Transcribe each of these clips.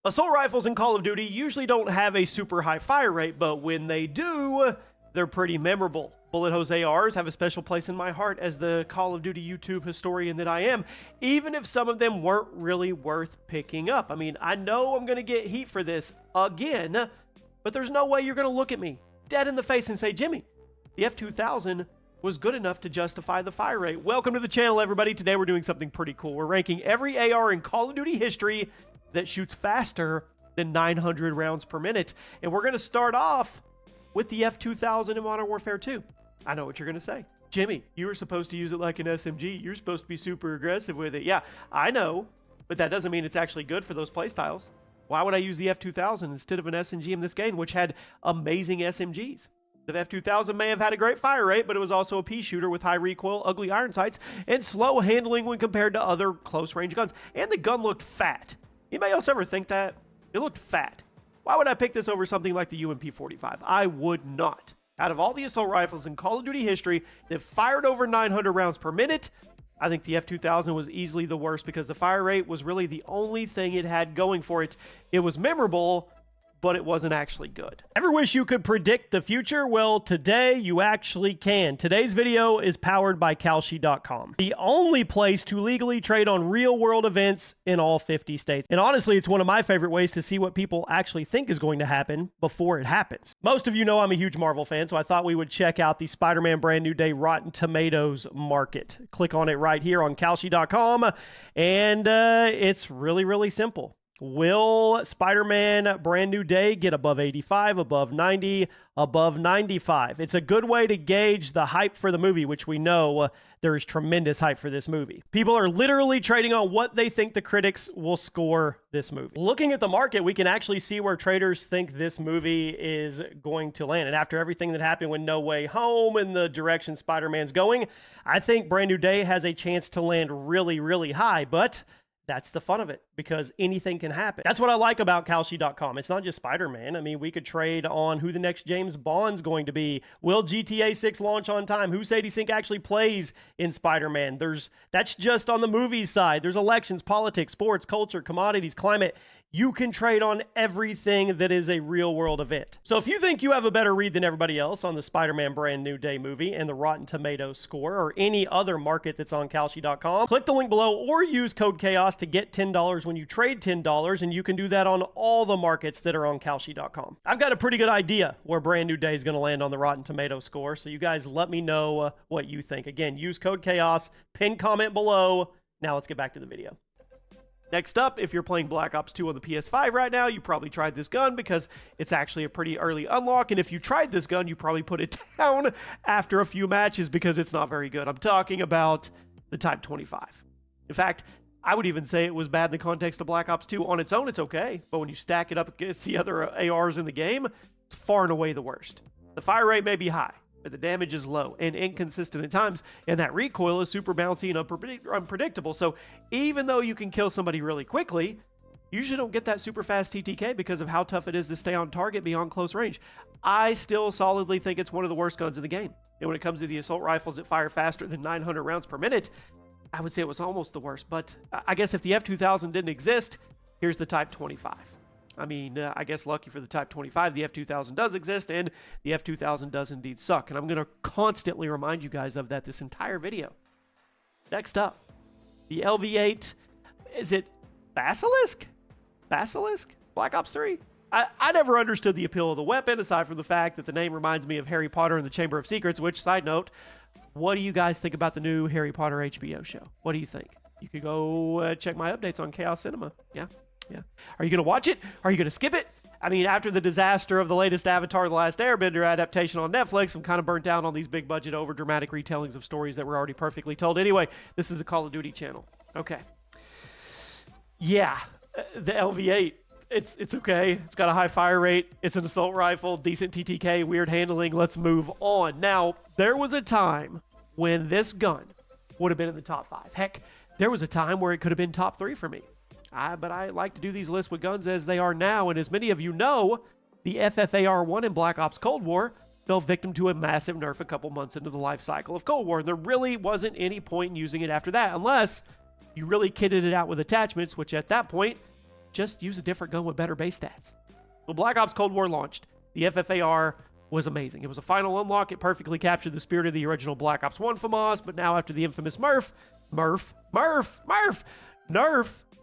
Assault rifles in Call of Duty usually don't have a super high fire rate, but when they do, they're pretty memorable. Bullet hose ARs have a special place in my heart as the Call of Duty YouTube historian that I am, even if some of them weren't really worth picking up. I mean, I know I'm going to get heat for this again, but there's no way you're going to look at me dead in the face and say, Jimmy, the F2000 was good enough to justify the fire rate. Welcome to the channel, everybody. Today we're doing something pretty cool. We're ranking every AR in Call of Duty history that shoots faster than 900 rounds per minute. And we're going to start off with the F2000 in Modern Warfare 2. I know what you're going to say. Jimmy, you were supposed to use it like an SMG. You're supposed to be super aggressive with it. Yeah, I know, but that doesn't mean it's actually good for those playstyles. Why would I use the F2000 instead of an SMG in this game, which had amazing SMGs? The F2000 may have had a great fire rate, but it was also a pea shooter with high recoil, ugly iron sights, and slow handling when compared to other close-range guns. And the gun looked fat. Anybody else ever think that? It looked fat. Why would I pick this over something like the UMP-45? I would not. Out of all the assault rifles in Call of Duty history that fired over 900 rounds per minute, I think the F2000 was easily the worst because the fire rate was really the only thing it had going for it. It was memorable, but it wasn't actually good. Ever wish you could predict the future? Well, today you actually can. Today's video is powered by Kalshi.com, the only place to legally trade on real-world events in all 50 states. And honestly, it's one of my favorite ways to see what people actually think is going to happen before it happens. Most of you know I'm a huge Marvel fan, so I thought we would check out the Spider-Man Brand New Day Rotten Tomatoes market. Click on it right here on Kalshi.com, and it's really, really simple. Will Spider-Man Brand New Day get above 85, above 90, above 95? It's a good way to gauge the hype for the movie, which we know there is tremendous hype for this movie. People are literally trading on what they think the critics will score this movie. Looking at the market, we can actually see where traders think this movie is going to land. And after everything that happened with No Way Home and the direction Spider-Man's going, I think Brand New Day has a chance to land really, really high. But that's the fun of it, because anything can happen. That's what I like about Kalshi.com. It's not just Spider-Man. I mean, we could trade on who the next James Bond's going to be. Will GTA 6 launch on time? Who Sadie Sink actually plays in Spider-Man? That's just on the movie side. There's elections, politics, sports, culture, commodities, climate. You can trade on everything that is a real-world event. So if you think you have a better read than everybody else on the Spider-Man Brand New Day movie and the Rotten Tomatoes score or any other market that's on Kalshi.com, click the link below or use code CHAOS to get $10 when you trade $10, and you can do that on all the markets that are on Kalshi.com. I've got a pretty good idea where Brand New Day is going to land on the Rotten Tomatoes score, so you guys let me know what you think. Again, use code CHAOS, pin comment below. Now let's get back to the video. Next up, if you're playing Black Ops 2 on the PS5 right now, you probably tried this gun because it's actually a pretty early unlock. And if you tried this gun, you probably put it down after a few matches because it's not very good. I'm talking about the Type 25. In fact, I would even say it was bad in the context of Black Ops 2. On its own, it's okay. But when you stack it up against the other ARs in the game, it's far and away the worst. The fire rate may be high, but the damage is low and inconsistent at times, and that recoil is super bouncy and unpredictable. So even though you can kill somebody really quickly, you usually don't get that super fast TTK because of how tough it is to stay on target beyond close range. I still solidly think it's one of the worst guns in the game. And when it comes to the assault rifles that fire faster than 900 rounds per minute, I would say it was almost the worst. But I guess if the F2000 didn't exist, here's the Type 25. I mean, I guess lucky for the Type 25, the F2000 does exist, and the F2000 does indeed suck. And I'm going to constantly remind you guys of that this entire video. Next up, the LV8. Is it Basilisk? Basilisk? Black Ops 3? I never understood the appeal of the weapon, aside from the fact that the name reminds me of Harry Potter and the Chamber of Secrets, which, side note, what do you guys think about the new Harry Potter HBO show? What do you think? You could go check my updates on Chaos Cinema. Yeah. Are you going to watch it? Are you going to skip it? I mean, after the disaster of the latest Avatar: The Last Airbender adaptation on Netflix, I'm kind of burnt out on these big budget, over dramatic retellings of stories that were already perfectly told. Anyway, this is a Call of Duty channel. Okay. Yeah, the LV8. It's okay. It's got a high fire rate. It's an assault rifle, decent TTK, weird handling. Let's move on. Now, there was a time when this gun would have been in the top 5. Heck, there was a time where it could have been top 3 for me. But I like to do these lists with guns as they are now, and as many of you know, the FFAR-1 in Black Ops Cold War fell victim to a massive nerf a couple months into the life cycle of Cold War. There really wasn't any point in using it after that, unless you really kitted it out with attachments, which at that point just use a different gun with better base stats. When Black Ops Cold War launched, the FFAR was amazing. It was a final unlock. It perfectly captured the spirit of the original Black Ops 1 FAMAS, but now after the infamous Nerf,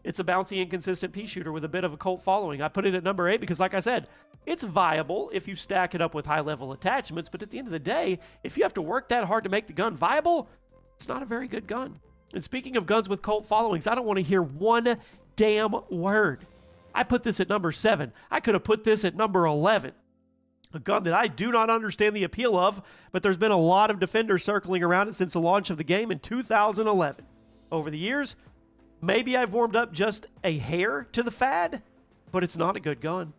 it's a bouncy, inconsistent pea shooter with a bit of a cult following. I put it at number 8 because, like I said, it's viable if you stack it up with high-level attachments, but at the end of the day, if you have to work that hard to make the gun viable, it's not a very good gun. And speaking of guns with cult followings, I don't want to hear one damn word. I put this at number 7. I could have put this at number 11. A gun that I do not understand the appeal of, but there's been a lot of defenders circling around it since the launch of the game in 2011. Over the years, maybe I've warmed up just a hair to the fad, but it's not a good gun.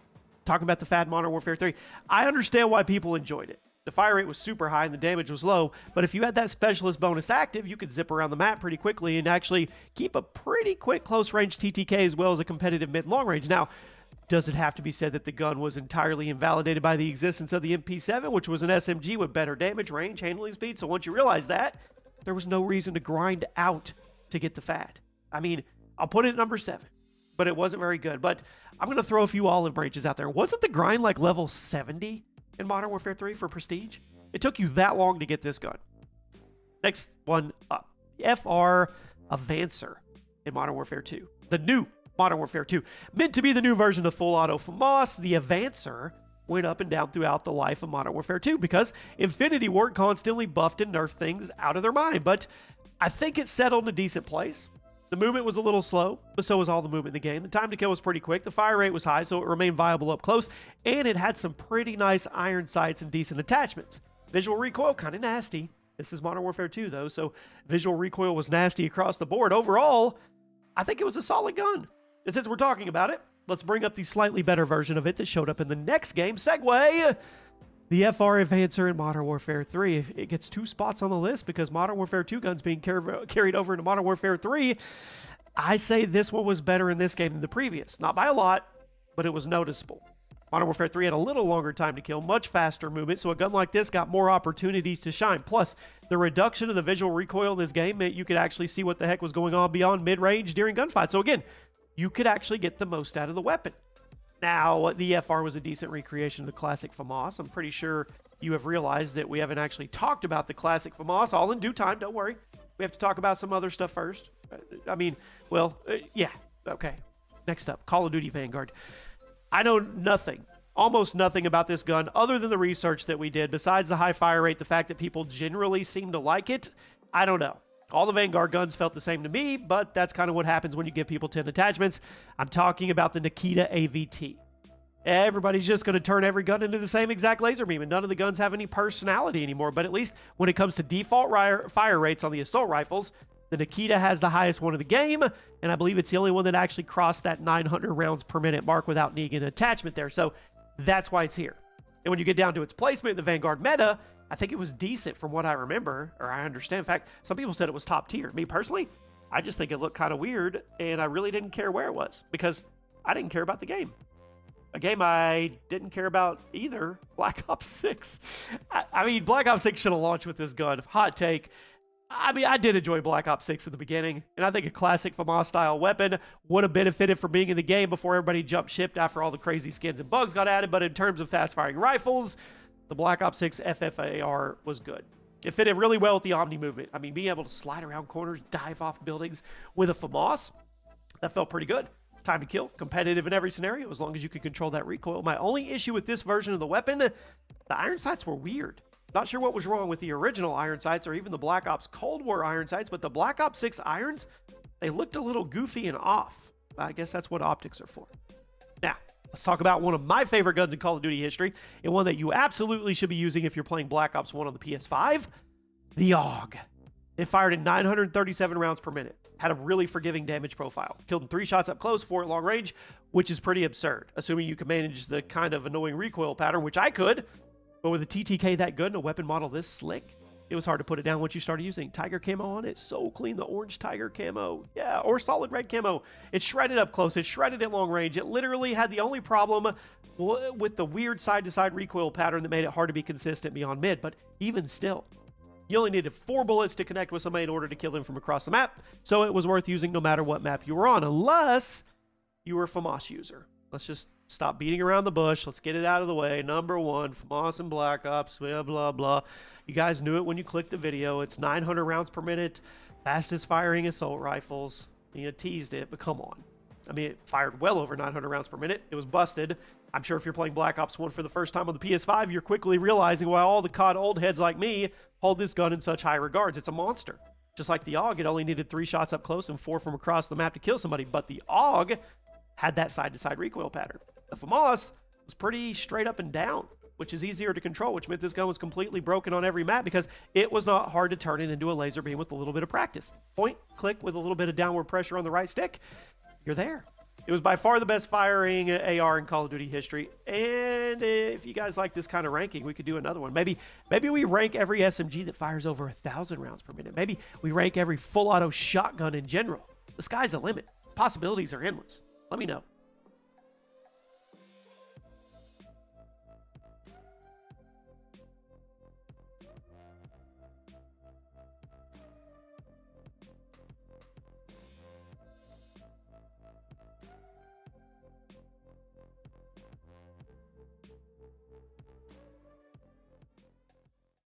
Talking about the fad Modern Warfare 3, I understand why people enjoyed it. The fire rate was super high and the damage was low, but if you had that specialist bonus active, you could zip around the map pretty quickly and actually keep a pretty quick close-range TTK as well as a competitive mid-long range. Now, does it have to be said that the gun was entirely invalidated by the existence of the MP7, which was an SMG with better damage, range, handling speed? So once you realize that, there was no reason to grind out to get the fad. I mean, I'll put it at number 7, but it wasn't very good. But I'm going to throw a few olive branches out there. Wasn't the grind like level 70 in Modern Warfare 3 for Prestige? It took you that long to get this gun. Next one up. FR Avancer in Modern Warfare 2. The new Modern Warfare 2. Meant to be the new version of Full Auto FAMAS, the Avancer went up and down throughout the life of Modern Warfare 2 because Infinity Ward constantly buffed and nerfed things out of their mind. But I think it settled in a decent place. The movement was a little slow, but so was all the movement in the game. The time to kill was pretty quick. The fire rate was high, so it remained viable up close. And it had some pretty nice iron sights and decent attachments. Visual recoil, kind of nasty. This is Modern Warfare 2, though, so visual recoil was nasty across the board. Overall, I think it was a solid gun. And since we're talking about it, let's bring up the slightly better version of it that showed up in the next game. Segue! The FR Avancer in Modern Warfare 3. It gets 2 spots on the list because Modern Warfare 2 guns being carried over into Modern Warfare 3. I say this one was better in this game than the previous. Not by a lot, but it was noticeable. Modern Warfare 3 had a little longer time to kill, much faster movement, so a gun like this got more opportunities to shine. Plus, the reduction of the visual recoil in this game meant you could actually see what the heck was going on beyond mid-range during gunfights. So again, you could actually get the most out of the weapon. Now, the FR was a decent recreation of the classic FAMAS. I'm pretty sure you have realized that we haven't actually talked about the classic FAMAS, all in due time, don't worry. We have to talk about some other stuff first. Yeah, okay. Next up, Call of Duty Vanguard. I know nothing, almost nothing about this gun other than the research that we did. Besides the high fire rate, the fact that people generally seem to like it, I don't know. All the Vanguard guns felt the same to me, but that's kind of what happens when you give people 10 attachments. I'm talking about the Nikita AVT. Everybody's just going to turn every gun into the same exact laser beam, and none of the guns have any personality anymore. But at least when it comes to default fire rates on the assault rifles, the Nikita has the highest one of the game, and I believe it's the only one that actually crossed that 900 rounds per minute mark without needing an attachment there. So that's why it's here. And when you get down to its placement in the Vanguard meta, I think it was decent from what I remember, or I understand. In fact, some people said it was top tier. Me personally, I just think it looked kind of weird, and I really didn't care where it was because I didn't care about the game. A game I didn't care about either, Black Ops 6. I mean, Black Ops 6 should have launched with this gun. Hot take. I mean, I did enjoy Black Ops 6 in the beginning, and I think a classic FAMAS-style weapon would have benefited from being in the game before everybody jumped ship after all the crazy skins and bugs got added. But in terms of fast-firing rifles, the Black Ops 6 FFAR was good. It fitted really well with the Omni movement. I mean, being able to slide around corners, dive off buildings with a FAMAS, that felt pretty good. Time to kill, competitive in every scenario, as long as you can control that recoil. My only issue with this version of the weapon, the iron sights were weird. Not sure what was wrong with the original iron sights or even the Black Ops Cold War iron sights, but the Black Ops 6 irons, they looked a little goofy and off. I guess that's what optics are for. Now, let's talk about one of my favorite guns in Call of Duty history, and one that you absolutely should be using if you're playing Black Ops 1 on the PS5, the AUG. It fired in 937 rounds per minute, had a really forgiving damage profile, killed in 3 shots up close, 4 at long range, which is pretty absurd, assuming you can manage the kind of annoying recoil pattern, which I could, but with a TTK that good and a weapon model this slick, it was hard to put it down once you started using Tiger camo on it. So clean, the orange Tiger camo. Yeah, or solid red camo. It shredded up close. It shredded at long range. It literally had the only problem with the weird side-to-side recoil pattern that made it hard to be consistent beyond mid. But even still, you only needed 4 bullets to connect with somebody in order to kill them from across the map. So it was worth using no matter what map you were on, unless you were a FAMAS user. Let's just stop beating around the bush. Let's get it out of the way. Number one, FAMAS and Black Ops, blah, blah, blah. You guys knew it when you clicked the video. It's 900 rounds per minute, fastest firing assault rifles. You teased it, but come on. I mean, it fired well over 900 rounds per minute. It was busted. I'm sure if you're playing Black Ops 1 for the first time on the PS5, you're quickly realizing why all the COD old heads like me hold this gun in such high regards. It's a monster. Just like the AUG, it only needed 3 shots up close and 4 from across the map to kill somebody, but the AUG had that side-to-side recoil pattern. The FAMAS was pretty straight up and down, which is easier to control, which meant this gun was completely broken on every map because it was not hard to turn it into a laser beam with a little bit of practice. Point, click with a little bit of downward pressure on the right stick, you're there. It was by far the best firing AR in Call of Duty history. And if you guys like this kind of ranking, we could do another one. Maybe we rank every SMG that fires over 1,000 rounds per minute. Maybe we rank every full auto shotgun in general. The sky's the limit. Possibilities are endless. Let me know.